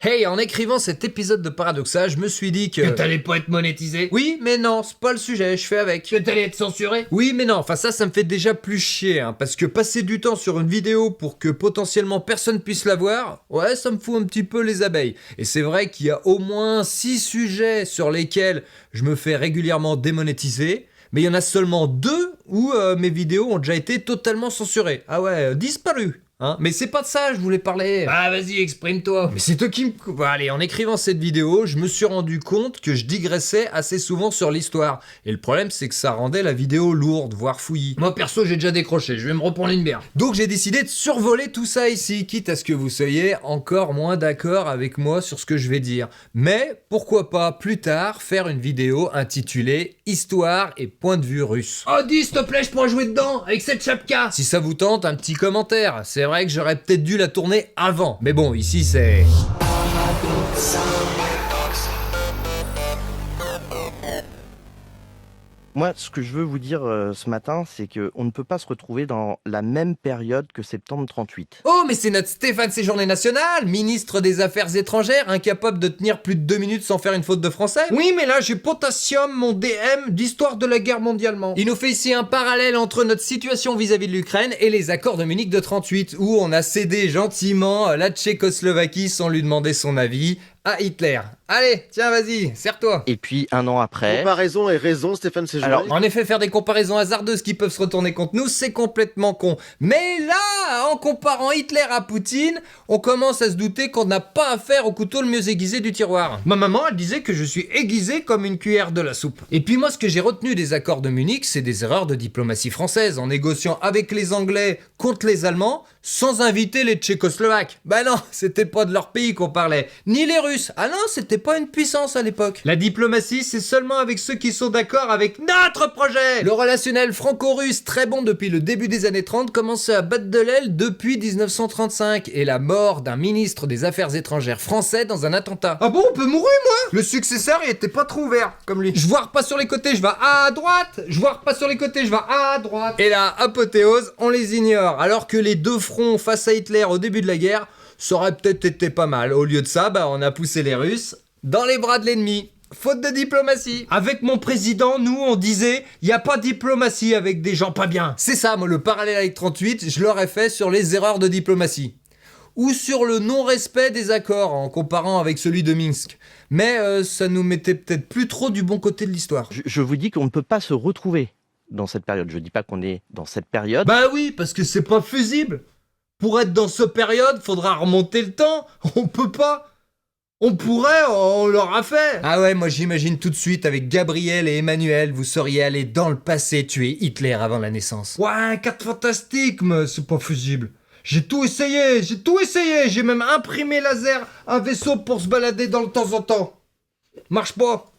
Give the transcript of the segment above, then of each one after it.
Hey, en écrivant cet épisode de Paradoxa, je me suis dit que... Que t'allais pas être monétisé? Oui, mais non, c'est pas le sujet, je fais avec. Que t'allais être censuré? Oui, mais non, enfin ça me fait déjà plus chier, hein, parce que passer du temps sur une vidéo pour que potentiellement personne puisse la voir, ouais, ça me fout un petit peu les abeilles. Et c'est vrai qu'il y a au moins 6 sujets sur lesquels je me fais régulièrement démonétiser, mais il y en a seulement 2 où mes vidéos ont déjà été totalement censurées. Ah ouais, disparues. Hein, mais c'est pas de ça, je voulais parler. Ah vas-y, exprime-toi. Mais c'est toi qui me... Bon, allez, en écrivant cette vidéo, je me suis rendu compte que je digressais assez souvent sur l'histoire. Et le problème, c'est que ça rendait la vidéo lourde, voire fouillis. Moi perso, j'ai déjà décroché, je vais me reprendre une bière. Donc j'ai décidé de survoler tout ça ici, quitte à ce que vous soyez encore moins d'accord avec moi sur ce que je vais dire. Mais pourquoi pas plus tard faire une vidéo intitulée Histoire et point de vue russe. Oh dis, s'il te plaît, je pourrais jouer dedans, avec cette chapka. Si ça vous tente, un petit commentaire. C'est vrai que j'aurais peut-être dû la tourner avant. Mais bon, ici c'est... Moi, ce que je veux vous dire ce matin, c'est qu'on ne peut pas se retrouver dans la même période que septembre 38. Oh, mais c'est notre Stéphane Séjourné National, ministre des Affaires étrangères, incapable de tenir plus de 2 minutes sans faire une faute de français. Oui, mais là, j'ai potassium, mon DM d'histoire de la guerre mondialement. Il nous fait ici un parallèle entre notre situation vis-à-vis de l'Ukraine et les accords de Munich de 38, où on a cédé gentiment la Tchécoslovaquie sans lui demander son avis à Hitler. Allez, tiens, vas-y, serre-toi. Et puis, un an après... Comparaison et raison, Stéphane Séjourné. Alors, En effet, faire des comparaisons hasardeuses qui peuvent se retourner contre nous, c'est complètement con. Mais là, en comparant Hitler à Poutine, on commence à se douter qu'on n'a pas affaire au couteau le mieux aiguisé du tiroir. Ma maman, elle disait que je suis aiguisé comme une cuillère de la soupe. Et puis moi, ce que j'ai retenu des accords de Munich, c'est des erreurs de diplomatie française, en négociant avec les Anglais contre les Allemands, sans inviter les Tchécoslovaques. Bah non, c'était pas de leur pays qu'on parlait, ni les Russes. Ah non, c'était pas une puissance à l'époque. La diplomatie, c'est seulement avec ceux qui sont d'accord avec notre projet. Le relationnel franco-russe, très bon depuis le début des années 30, commençait à battre de l'aile depuis 1935 et la mort d'un ministre des Affaires étrangères français dans un attentat. Ah bon, on peut mourir, moi? Le successeur, il était pas trop ouvert, comme lui. Je vois pas sur les côtés, je vais à droite. Je vois pas sur les côtés, je vais à droite. Et là, apothéose, on les ignore. Alors que les deux fronts face à Hitler au début de la guerre, ça aurait peut-être été pas mal. Au lieu de ça, on a poussé les Russes dans les bras de l'ennemi. Faute de diplomatie. Avec mon président, nous, on disait, y a pas de diplomatie avec des gens pas bien. C'est ça, moi, le parallèle avec 38, je l'aurais fait sur les erreurs de diplomatie. Ou sur le non-respect des accords, en comparant avec celui de Minsk. Mais ça nous mettait peut-être plus trop du bon côté de l'histoire. je vous dis qu'on ne peut pas se retrouver dans cette période. Je dis pas qu'on est dans cette période. Bah oui, parce que c'est pas fusible. Pour être dans cette période, faudra remonter le temps. On peut pas. On pourrait, on l'aura fait. Ah ouais, moi j'imagine tout de suite avec Gabriel et Emmanuel, vous seriez allés dans le passé tuer Hitler avant la naissance. Ouais, 4 fantastiques, mais c'est pas fusible. J'ai tout essayé, j'ai même imprimé laser un vaisseau pour se balader dans le temps en temps. Marche pas.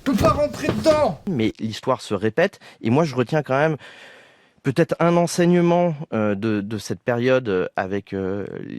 Peux pas rentrer dedans. Mais l'histoire se répète. Et moi, je retiens quand même peut-être un enseignement de cette période avec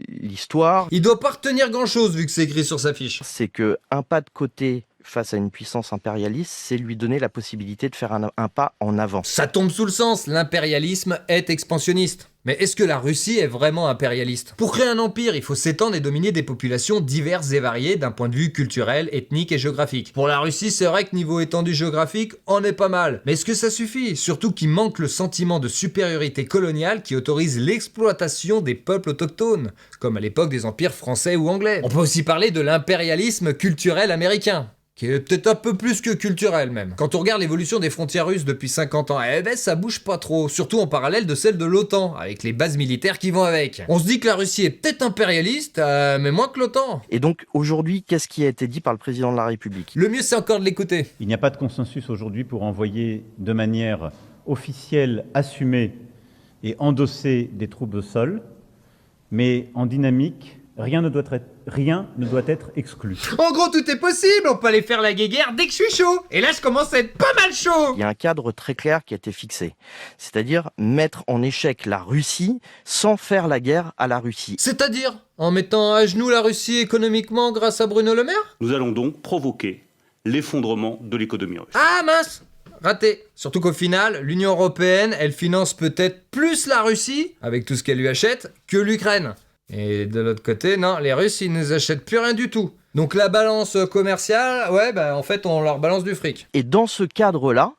l'histoire. Il doit pas retenir grand chose vu que c'est écrit sur sa fiche. C'est que un pas de côté face à une puissance impérialiste, c'est lui donner la possibilité de faire un pas en avant. Ça tombe sous le sens, l'impérialisme est expansionniste. Mais est-ce que la Russie est vraiment impérialiste? Pour créer un empire, il faut s'étendre et dominer des populations diverses et variées d'un point de vue culturel, ethnique et géographique. Pour la Russie, c'est vrai que niveau étendue géographique, on est pas mal. Mais est-ce que ça suffit? Surtout qu'il manque le sentiment de supériorité coloniale qui autorise l'exploitation des peuples autochtones, comme à l'époque des empires français ou anglais. On peut aussi parler de l'impérialisme culturel américain, qui est peut-être un peu plus que culturel même. Quand on regarde l'évolution des frontières russes depuis 50 ans, ça bouge pas trop, surtout en parallèle de celle de l'OTAN, avec les bases militaires qui vont avec. On se dit que la Russie est peut-être impérialiste, mais moins que l'OTAN. Et donc aujourd'hui, qu'est-ce qui a été dit par le président de la République? Le mieux c'est encore de l'écouter. Il n'y a pas de consensus aujourd'hui pour envoyer de manière officielle, assumée et endossée des troupes au sol, mais en dynamique, rien ne doit être exclu. En gros, tout est possible, on peut aller faire la guéguerre dès que je suis chaud. Et là, je commence à être pas mal chaud. Il y a un cadre très clair qui a été fixé. C'est-à-dire mettre en échec la Russie sans faire la guerre à la Russie. C'est-à-dire en mettant à genoux la Russie économiquement grâce à Bruno Le Maire? Nous allons donc provoquer l'effondrement de l'économie russe. Ah mince! Raté. Surtout qu'au final, l'Union Européenne, elle finance peut-être plus la Russie, avec tout ce qu'elle lui achète, que l'Ukraine. Et de l'autre côté, non, les Russes, ils nous achètent plus rien du tout. Donc la balance commerciale, ouais, bah en fait, on leur balance du fric. Et dans ce cadre-là,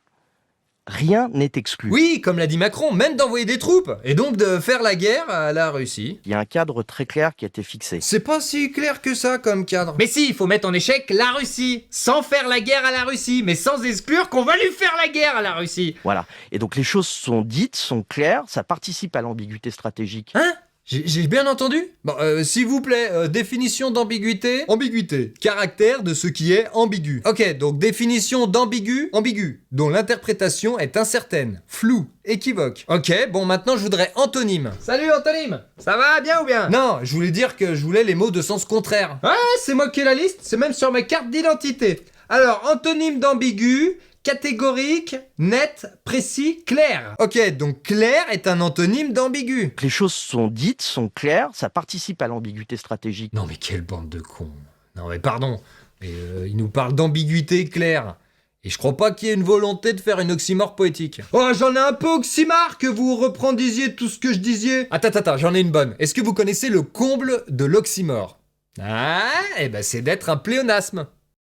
rien n'est exclu. Oui, comme l'a dit Macron, même d'envoyer des troupes, et donc de faire la guerre à la Russie. Il y a un cadre très clair qui a été fixé. C'est pas si clair que ça comme cadre. Mais si, il faut mettre en échec la Russie, sans faire la guerre à la Russie, mais sans exclure qu'on va lui faire la guerre à la Russie. Voilà. Et donc les choses sont dites, sont claires, ça participe à l'ambiguïté stratégique. Hein? J'ai bien entendu? Bon, s'il vous plaît, définition d'ambiguïté. Ambiguïté. Caractère de ce qui est ambigu. Ok, donc définition d'ambigu. Ambigu. Dont l'interprétation est incertaine, floue, équivoque. Ok, bon, maintenant je voudrais antonyme. Salut Antonyme, ça va bien ou bien? Non, je voulais dire que je voulais les mots de sens contraire. Ouais, c'est moi qui ai la liste, c'est même sur ma carte d'identité. Alors, antonyme d'ambigu, catégorique, net, précis, clair. Ok, donc clair est un antonyme d'ambigu. Les choses sont dites, sont claires, ça participe à l'ambiguïté stratégique. Non mais quelle bande de cons. Non mais pardon, mais il nous parle d'ambiguïté claire. Et je crois pas qu'il y ait une volonté de faire une oxymore poétique. Oh, j'en ai un peu oxymore que vous reprendisiez tout ce que je disais. Attends, j'en ai une bonne. Est-ce que vous connaissez le comble de l'oxymore? Ah, eh ben c'est d'être un pléonasme.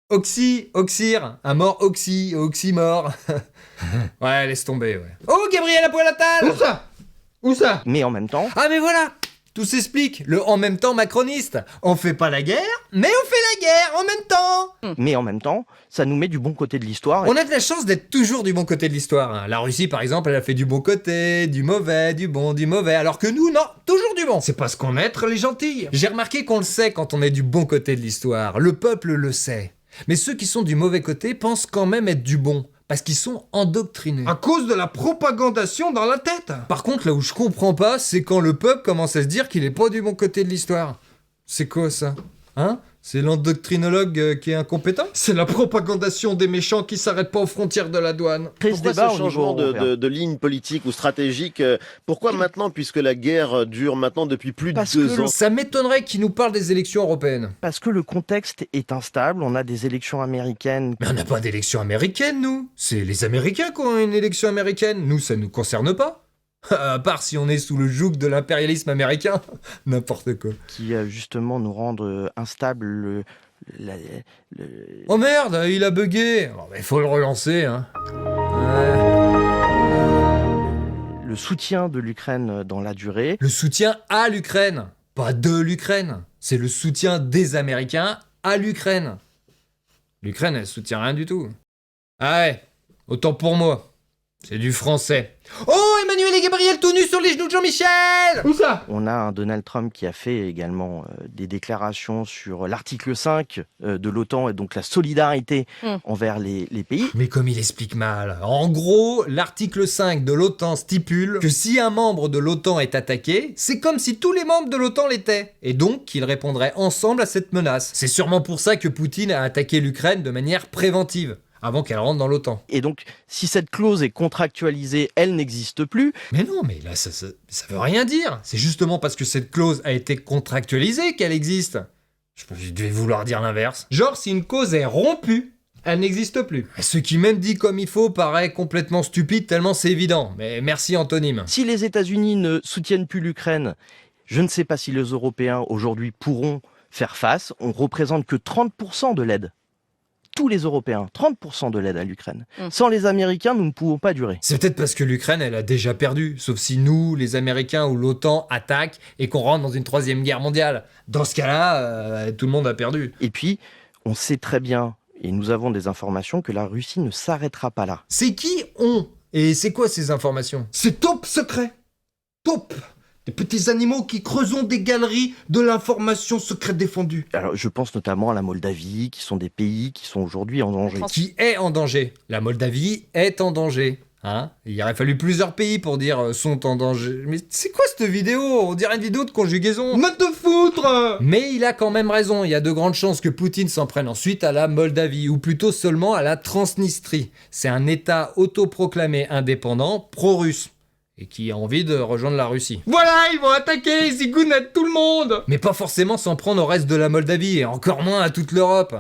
Oxy, oxyre, un mort oxy, oxymore. Ouais, laisse tomber, ouais. Oh, Gabriel à poil à table. Où ça? Où ça? Mais en même temps, Ah mais voilà, tout s'explique, le en même temps macroniste. On fait pas la guerre, mais on fait la guerre en même temps. ça nous met du bon côté de l'histoire. On a de la chance d'être toujours du bon côté de l'histoire. Hein. La Russie, par exemple, elle a fait du bon côté, du mauvais, du bon, du mauvais, alors que nous, non, toujours du bon. C'est parce qu'on est les gentils. J'ai remarqué qu'on le sait quand on est du bon côté de l'histoire. Le peuple le sait. Mais ceux qui sont du mauvais côté pensent quand même être du bon. Parce qu'ils sont endoctrinés. À cause de la propagandation dans la tête. Par contre, là où je comprends pas, c'est quand le peuple commence à se dire qu'il est pas du bon côté de l'histoire. C'est quoi ça? Hein? C'est l'endocrinologue qui est incompétent? C'est la propagandation des méchants qui s'arrêtent pas aux frontières de la douane. Après ce Pourquoi débat ce au niveau changement européen. de ligne politique ou stratégique Pourquoi maintenant, puisque la guerre dure maintenant depuis plus de Parce que 2 ans Ça m'étonnerait qu'il nous parle des élections européennes. Parce que le contexte est instable, on a des élections américaines. Mais on n'a pas d'élection américaine, nous. C'est les Américains qui ont une élection américaine. Nous, ça nous concerne pas. À part si on est sous le joug de l'impérialisme américain. N'importe quoi. Qui justement nous rendent instables Oh merde, il a bugué. Bon, mais faut le relancer, hein. le soutien de l'Ukraine dans la durée. Le soutien à l'Ukraine, pas de l'Ukraine. C'est le soutien des Américains à l'Ukraine. L'Ukraine, elle soutient rien du tout. Ah ouais, autant pour moi. C'est du français. Oh, Emmanuel et Gabriel tout nus sur les genoux de Jean-Michel! Où ça? On a un Donald Trump qui a fait également des déclarations sur l'article 5 de l'OTAN et donc la solidarité envers les pays. Mais comme il explique mal. En gros, l'article 5 de l'OTAN stipule que si un membre de l'OTAN est attaqué, c'est comme si tous les membres de l'OTAN l'étaient. Et donc qu'ils répondraient ensemble à cette menace. C'est sûrement pour ça que Poutine a attaqué l'Ukraine de manière préventive, avant qu'elle rentre dans l'OTAN. Et donc, si cette clause est contractualisée, elle n'existe plus. Mais non, mais là, ça veut rien dire. C'est justement parce que cette clause a été contractualisée qu'elle existe. Je devais vouloir dire l'inverse. Genre, si une cause est rompue, elle n'existe plus. Ce qui, même dit comme il faut, paraît complètement stupide tellement c'est évident. Mais merci, antonyme. Si les États-Unis ne soutiennent plus l'Ukraine, je ne sais pas si les Européens aujourd'hui pourront faire face. On représente que 30% de l'aide. Tous les Européens, 30% de l'aide à l'Ukraine. Sans les Américains, nous ne pouvons pas durer. C'est peut-être parce que l'Ukraine, elle a déjà perdu. Sauf si nous, les Américains ou l'OTAN, attaquent et qu'on rentre dans une 3e guerre mondiale. Dans ce cas-là, tout le monde a perdu. Et puis, on sait très bien, et nous avons des informations, que la Russie ne s'arrêtera pas là. C'est qui on? Et c'est quoi ces informations? C'est top secret. Top. Des petits animaux qui creusent des galeries de l'information secrète défendue. Alors, je pense notamment à la Moldavie, qui sont des pays qui sont aujourd'hui en danger. Qui est en danger? La Moldavie est en danger. Hein? Il aurait fallu plusieurs pays pour dire sont en danger. Mais c'est quoi cette vidéo? On dirait une vidéo de conjugaison. Va te foutre! Mais il a quand même raison. Il y a de grandes chances que Poutine s'en prenne ensuite à la Moldavie, ou plutôt seulement à la Transnistrie. C'est un État autoproclamé indépendant, pro-russe, et qui a envie de rejoindre la Russie. Voilà, ils vont attaquer, ils zigounettent tout le monde! Mais pas forcément s'en prendre au reste de la Moldavie, et encore moins à toute l'Europe.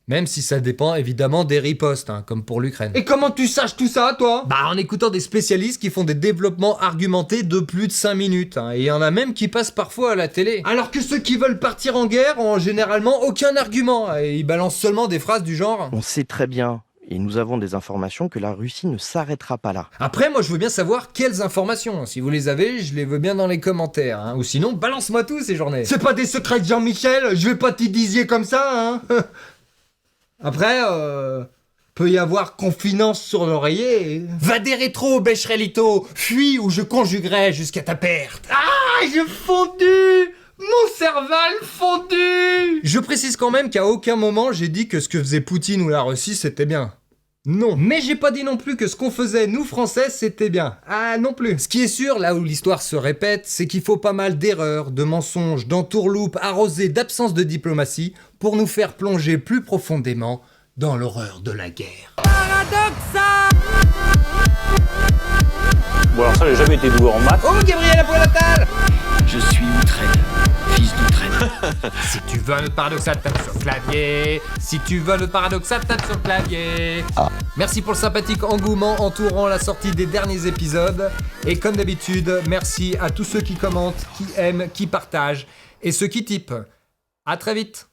Même si ça dépend évidemment des ripostes, hein, comme pour l'Ukraine. Et comment tu saches tout ça, toi? Bah en écoutant des spécialistes qui font des développements argumentés de plus de 5 minutes, hein, et il y en a même qui passent parfois à la télé. Alors que ceux qui veulent partir en guerre ont généralement aucun argument, et ils balancent seulement des phrases du genre. On sait très bien, et nous avons des informations, que la Russie ne s'arrêtera pas là. Après, moi je veux bien savoir quelles informations. Si vous les avez, je les veux bien dans les commentaires, hein. Ou sinon, balance-moi tout ces journées. C'est pas des secrets de Jean-Michel, je vais pas t'y disier comme ça, hein. Après, peut y avoir confidence sur l'oreiller. Va des rétros, Becherelito. Fuis ou je conjuguerai jusqu'à ta perte. Ah, j'ai fondu! Mon cerval fondu! Je précise quand même qu'à aucun moment j'ai dit que ce que faisait Poutine ou la Russie c'était bien. Non. Mais j'ai pas dit non plus que ce qu'on faisait nous Français c'était bien. Ah non plus. Ce qui est sûr, là où l'histoire se répète, c'est qu'il faut pas mal d'erreurs, de mensonges, d'entourloupes arrosées d'absence de diplomatie pour nous faire plonger plus profondément dans l'horreur de la guerre. Bon, alors ça, j'ai jamais été doué en maths. Oh Gabriel Apollatal! Je suis Outrède, fils d'Outrède. Si tu veux le paradoxal, tape sur le clavier. Si tu veux le paradoxal, tape sur le clavier. Merci pour le sympathique engouement entourant la sortie des derniers épisodes. Et comme d'habitude, merci à tous ceux qui commentent, qui aiment, qui partagent et ceux qui typent. À très vite.